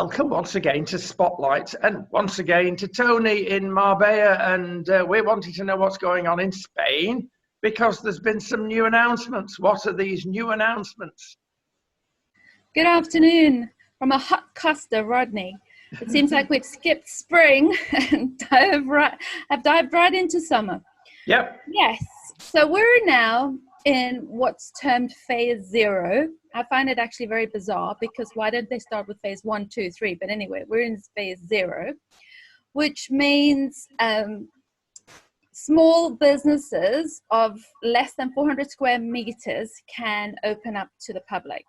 welcome once again to Spotlight and once again to Tony in Marbella. And we're wanting to know what's going on in Spain because there's been some new announcements. What are these new announcements? Good afternoon from a hot Costa, Rodney. It seems like we've skipped spring and have dived right into summer. Yep. Yes. So we're now in what's termed phase 0. I find it actually very bizarre because why don't they start with phase 1, 2, 3? But anyway, we're in phase 0, which means small businesses of less than 400 square meters can open up to the public.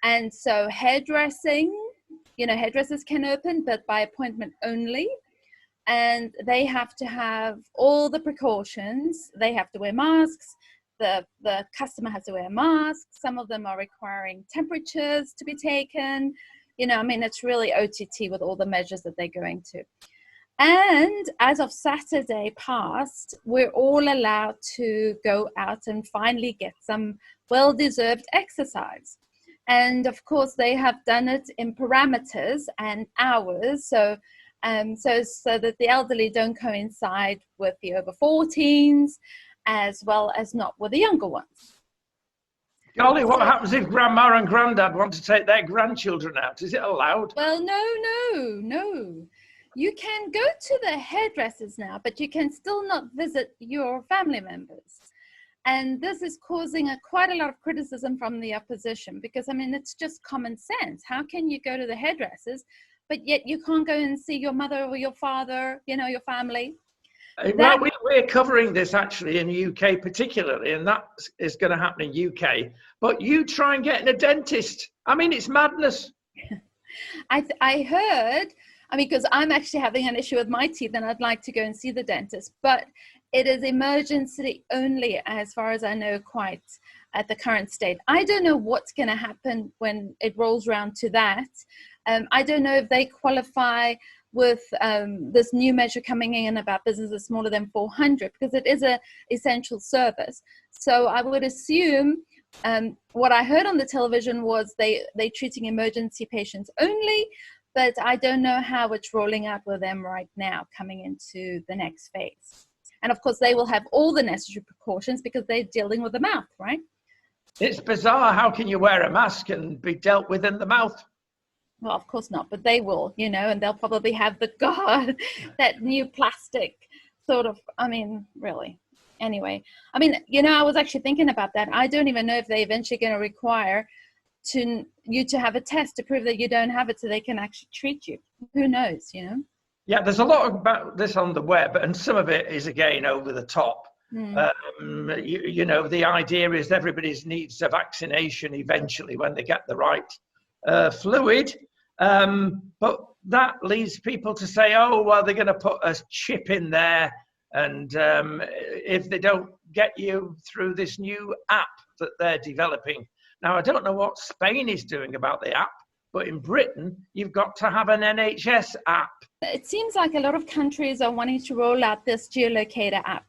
And so hairdressing, hairdressers can open, but by appointment only. And they have to have all the precautions. They have to wear masks. The customer has to wear a mask. Some of them are requiring temperatures to be taken. It's really OTT with all the measures that they're going to. And as of Saturday past, we're all allowed to go out and finally get some well-deserved exercise. And of course, they have done it in parameters and hours. So that the elderly don't coincide with the over 14s, as well as not with the younger ones. Golly, what happens if grandma and granddad want to take their grandchildren out? Is it allowed? Well, no. You can go to the hairdressers now, but you can still not visit your family members. And this is causing quite a lot of criticism from the opposition because, it's just common sense. How can you go to the hairdressers, but yet you can't go and see your mother or your father, your family? Well, we're covering this actually in the UK particularly, and that is going to happen in UK. But you try and get in a dentist. It's madness. I heard, because I'm actually having an issue with my teeth and I'd like to go and see the dentist, but it is emergency only as far as I know quite at the current state. I don't know what's going to happen when it rolls around to that. I don't know if they qualify with this new measure coming in about businesses smaller than 400 because it is an essential service. So I would assume what I heard on the television was they're treating emergency patients only, but I don't know how it's rolling out with them right now coming into the next phase. And of course, they will have all the necessary precautions because they're dealing with the mouth, right? It's bizarre. How can you wear a mask and be dealt with in the mouth? Well, of course not, but they will, and they'll probably have that new plastic sort of, really. Anyway, I was actually thinking about that. I don't even know if they're eventually going to require you to have a test to prove that you don't have it so they can actually treat you. Who knows, Yeah, there's a lot about this on the web, and some of it is, again, over the top. The idea is everybody needs a vaccination eventually when they get the right fluid. But that leads people to say, oh, well, they're going to put a chip in there. And if they don't get you through this new app that they're developing. Now, I don't know what Spain is doing about the app, but in Britain, you've got to have an NHS app. It seems like a lot of countries are wanting to roll out this geolocator app.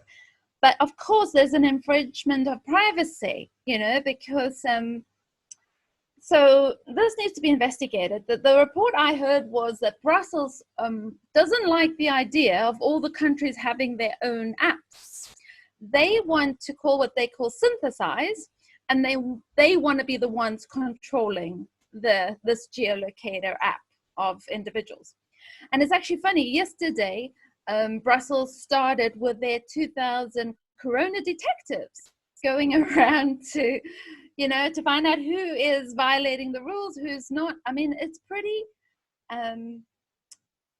But of course, there's an infringement of privacy, because so this needs to be investigated. The report I heard was that Brussels doesn't like the idea of all the countries having their own apps. They want to call what they call synthesize, and they want to be the ones controlling this geolocator app of individuals. And it's actually funny, yesterday, Brussels started with their 2,000 corona detectives going around to find out who is violating the rules, who's not. It's pretty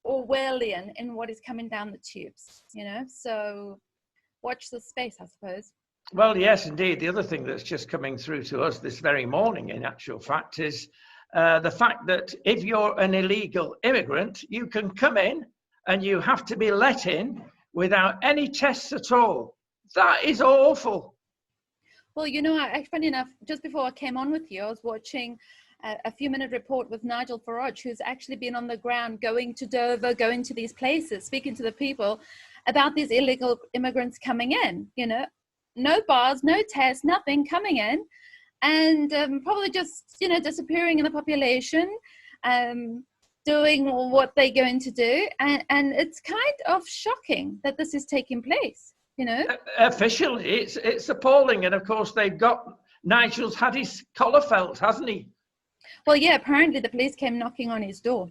Orwellian in what is coming down the tubes, so watch the space, I suppose. Well, yes, indeed. The other thing that's just coming through to us this very morning, in actual fact, is the fact that if you're an illegal immigrant, you can come in and you have to be let in without any tests at all. That is awful. Well, funny enough, just before I came on with you, I was watching a few-minute report with Nigel Farage, who's actually been on the ground, going to Dover, going to these places, speaking to the people about these illegal immigrants coming in, no bars, no tests, nothing, coming in, and probably just, disappearing in the population. doing what they're going to do, and it's kind of shocking that this is taking place, you know. Officially, it's appalling, and of course Nigel's had his collar felt, hasn't he? Well, yeah, apparently the police came knocking on his door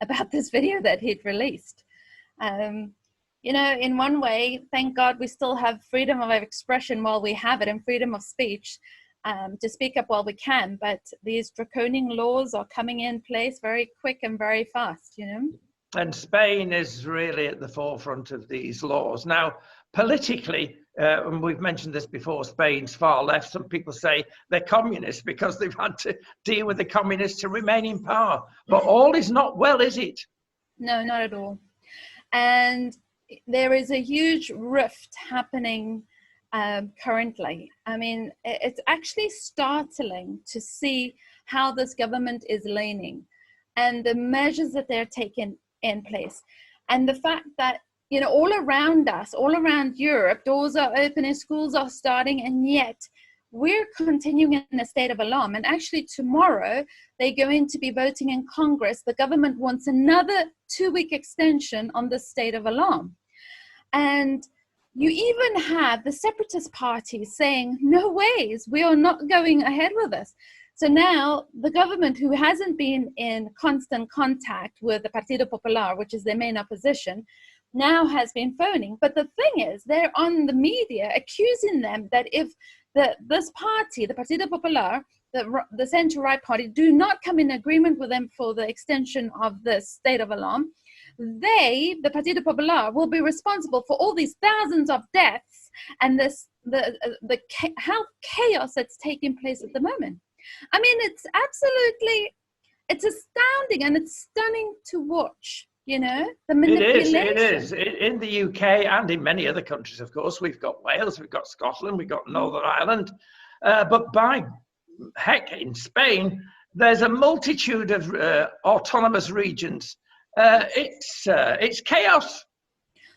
about this video that he'd released. You know, in one way, thank God we still have freedom of expression while we have it, and freedom of speech to speak up while we can. But these draconian laws are coming in place very quick and very fast, you know. And Spain is really at the forefront of these laws. Now, politically, and we've mentioned this before, Spain's far left. Some people say they're communists because they've had to deal with the communists to remain in power. But all is not well, is it? No, not at all. And there is a huge rift happening currently. I mean, it's actually startling to see how this government is leaning and the measures that they're taking in place. And the fact that, you know, all around us, all around Europe, doors are opening, schools are starting, and yet we're continuing in a state of alarm. And actually tomorrow, they're going to be voting in Congress. The government wants another 2-week extension on the state of alarm. And you even have the separatist parties saying, no ways, we are not going ahead with this. So now the government, who hasn't been in constant contact with the Partido Popular, which is their main opposition, now has been phoning. But the thing is, they're on the media accusing them that if this party, the Partido Popular, the centre-right party, do not come in agreement with them for the extension of the state of alarm, they, the Partido Popular, will be responsible for all these thousands of deaths and the health chaos that's taking place at the moment. I mean, it's astounding, and it's stunning to watch, you know, the manipulation. It is. In the UK and in many other countries, of course, we've got Wales, we've got Scotland, we've got Northern Ireland. But by heck, in Spain, there's a multitude of autonomous regions. It's chaos.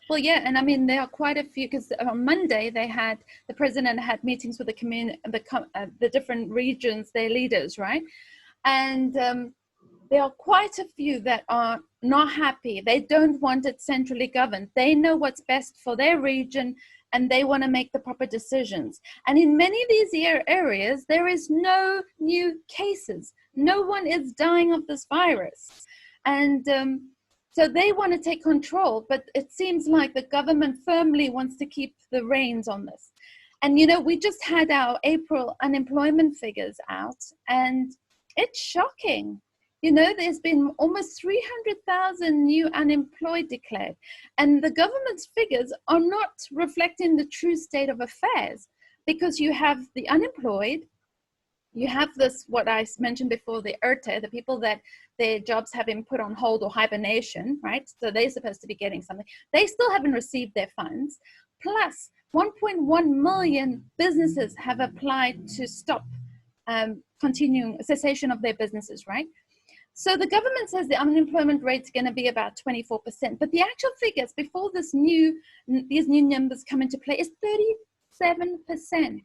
Well, yeah, and I mean, there are quite a few, because on Monday the president had meetings with the different regions, their leaders, right? And there are quite a few that are not happy. They don't want it centrally governed. They know what's best for their region, and they want to make the proper decisions. And in many of these areas, there is no new cases. No one is dying of this virus. And so they want to take control, but it seems like the government firmly wants to keep the reins on this. And, you know, we just had our April unemployment figures out, and it's shocking. You know, there's been almost 300,000 new unemployed declared, and the government's figures are not reflecting the true state of affairs, because you have the unemployed, you have this, what I mentioned before, the Hearth, the people that their jobs have been put on hold or hibernation, right? So they're supposed to be getting something. They still haven't received their funds. Plus, 1.1 million businesses have applied to stop continuing cessation of their businesses, right? So the government says the unemployment rate is going to be about 24%, but the actual figures before these new numbers come into play is 37%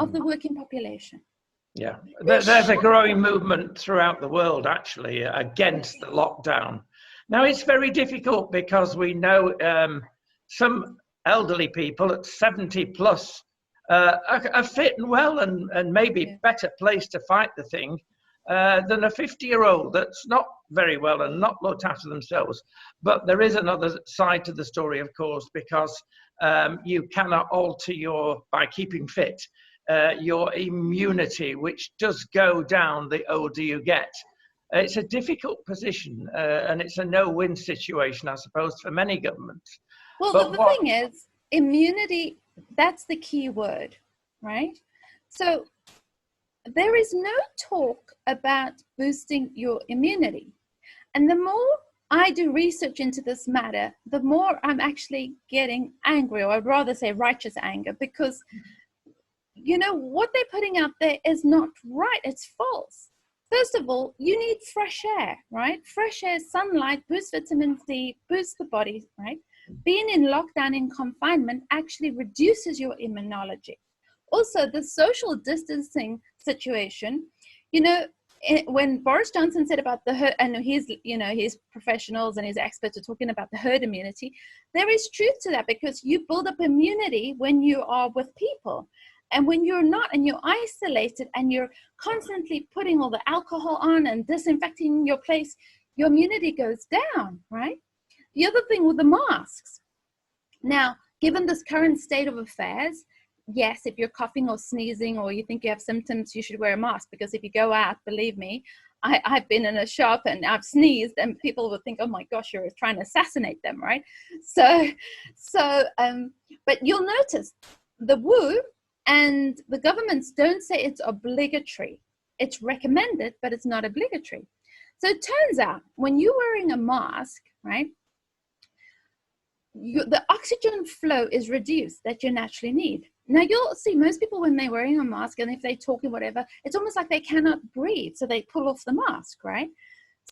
of the working population. Yeah, there's a growing movement throughout the world, actually, against the lockdown. Now, it's very difficult because we know some elderly people at 70 plus are fit and well and maybe better placed to fight the thing than a 50-year-old that's not very well and not looked after themselves. But there is another side to the story, of course, because you cannot alter by keeping fit, your immunity, which does go down the older you get. It's a difficult position, and it's a no-win situation, I suppose, for many governments. Well, the thing is, immunity, that's the key word, right? So there is no talk about boosting your immunity. And the more I do research into this matter, the more I'm actually getting angry, or I'd rather say righteous anger, because you know, what they're putting out there is not right. It's false. First of all, you need fresh air, right? Fresh air, sunlight, boosts vitamin D, boosts the body, right? Being in lockdown, in confinement, actually reduces your immunology. Also, the social distancing situation, you know, when Boris Johnson said about the herd, and his professionals and his experts are talking about the herd immunity, there is truth to that, because you build up immunity when you are with people. And when you're not, and you're isolated and you're constantly putting all the alcohol on and disinfecting your place, your immunity goes down, right? The other thing with the masks. Now, given this current state of affairs, yes, if you're coughing or sneezing or you think you have symptoms, you should wear a mask, because if you go out, believe me, I've been in a shop and I've sneezed and people would think, oh my gosh, you're trying to assassinate them, right? But you'll notice the WHO and the governments don't say it's obligatory. It's recommended, but it's not obligatory. So it turns out when you're wearing a mask, right, the oxygen flow is reduced that you naturally need. Now you'll see most people when they're wearing a mask, and if they talk or whatever, it's almost like they cannot breathe, so they pull off the mask, right?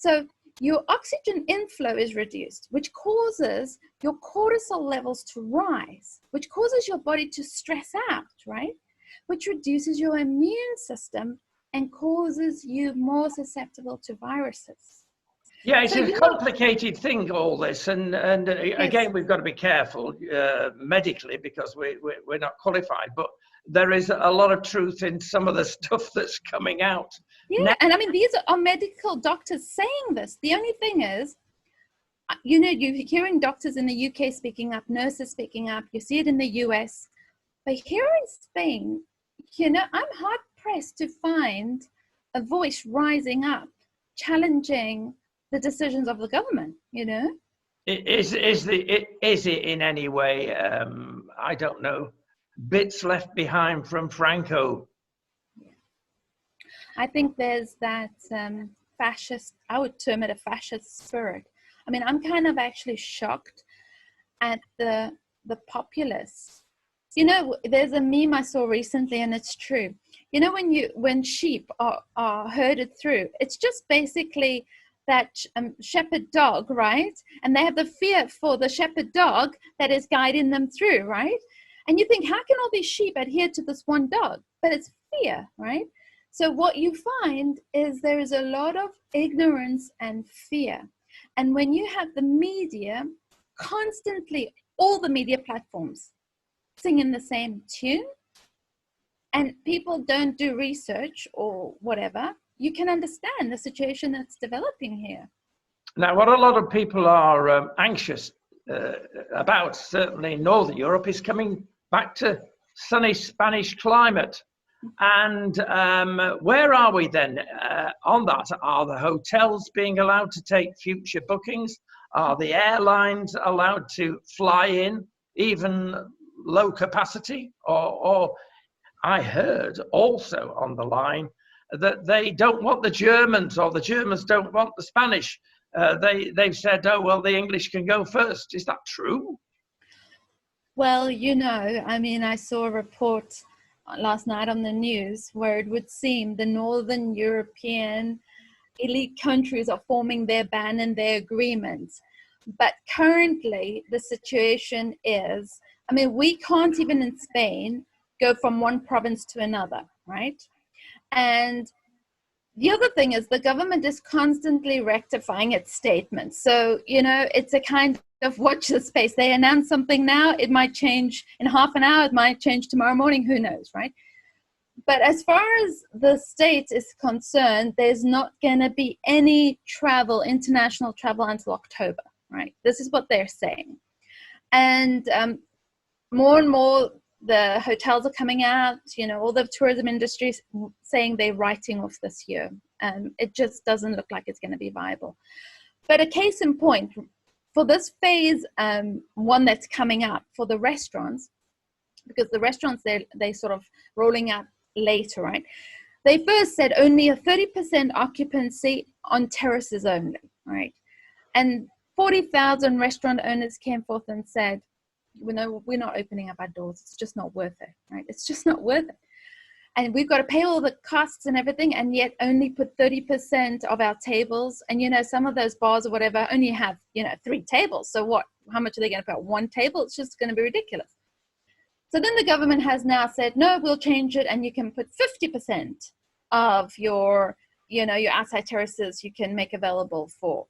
So your oxygen inflow is reduced, which causes your cortisol levels to rise, which causes your body to stress out, right? Which reduces your immune system and causes you more susceptible to viruses. Yeah, it's a complicated thing, all this, and again, we've got to be careful medically, because we're not qualified, but there is a lot of truth in some of the stuff that's coming out. Yeah, and I mean, these are medical doctors saying this. The only thing is, you're hearing doctors in the UK speaking up, nurses speaking up, you see it in the US, but here in Spain, I'm hard pressed to find a voice rising up, challenging the decisions of the government, Is it in any way, I don't know, bits left behind from Franco? I think there's that fascist, I would term it a fascist spirit. I mean, I'm kind of actually shocked at the populace. There's a meme I saw recently, and it's true. When sheep are herded through, it's just basically that shepherd dog, right? And they have the fear for the shepherd dog that is guiding them through, right? And you think, how can all these sheep adhere to this one dog? But it's fear, right? So what you find is there is a lot of ignorance and fear. And when you have the media constantly, all the media platforms singing the same tune, and people don't do research or whatever, you can understand the situation that's developing here. Now, what a lot of people are anxious about, certainly in Northern Europe, is coming back to sunny Spanish climate. And where are we then on that? Are the hotels being allowed to take future bookings? Are the airlines allowed to fly in, even low capacity? Or I heard also on the line that they don't want the Germans, or the Germans don't want the Spanish. They've said, oh, well, the English can go first. Is that true? Well, I mean, I saw a report last night on the news where it would seem the Northern European elite countries are forming their ban and their agreements. But currently, the situation is, I mean, we can't even in Spain go from one province to another, right? And the other thing is the government is constantly rectifying its statements. So, it's a kind of watch the space. They announce something now, it might change in half an hour, it might change tomorrow morning, who knows, right? But as far as the state is concerned, there's not going to be any international travel until October, right? This is what they're saying. And more and more, the hotels are coming out, all the tourism industries saying they're writing off this year. It just doesn't look like it's going to be viable. But a case in point, for this phase one that's coming up for the restaurants, because the restaurants, they sort of rolling out later, right? They first said only a 30% occupancy on terraces only, right? And 40,000 restaurant owners came forth and said, we're not opening up our doors. It's just not worth it, right? It's just not worth it. And we've got to pay all the costs and everything, and yet only put 30% of our tables. And, some of those bars or whatever only have, 3 tables. So what? How much are they going to put? 1 table? It's just going to be ridiculous. So then the government has now said, no, we'll change it, and you can put 50% of your, you know, your outside terraces you can make available for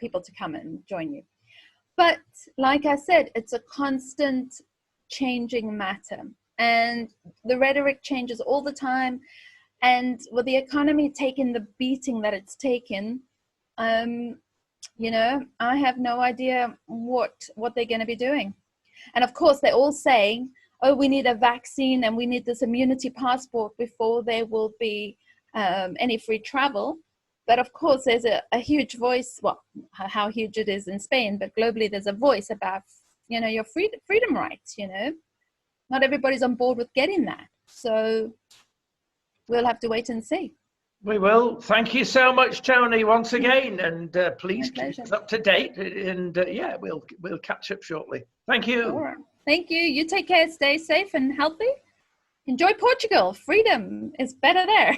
people to come and join you. But like I said, it's a constant changing matter, and the rhetoric changes all the time. And with the economy taking the beating that it's taken, you know, I have no idea what they're going to be doing. And of course, they're all saying, oh, we need a vaccine and we need this immunity passport before there will be any free travel. But of course, there's a huge voice, well, how huge it is in Spain, but globally there's a voice about, you know, your freedom rights, you know. Not everybody's on board with getting that. So we'll have to wait and see. We will. Thank you so much, Tony, once again, and please keep us up to date. And yeah, we'll catch up shortly. Thank you. All right. Thank you. You take care. Stay safe and healthy. Enjoy Portugal. Freedom is better there.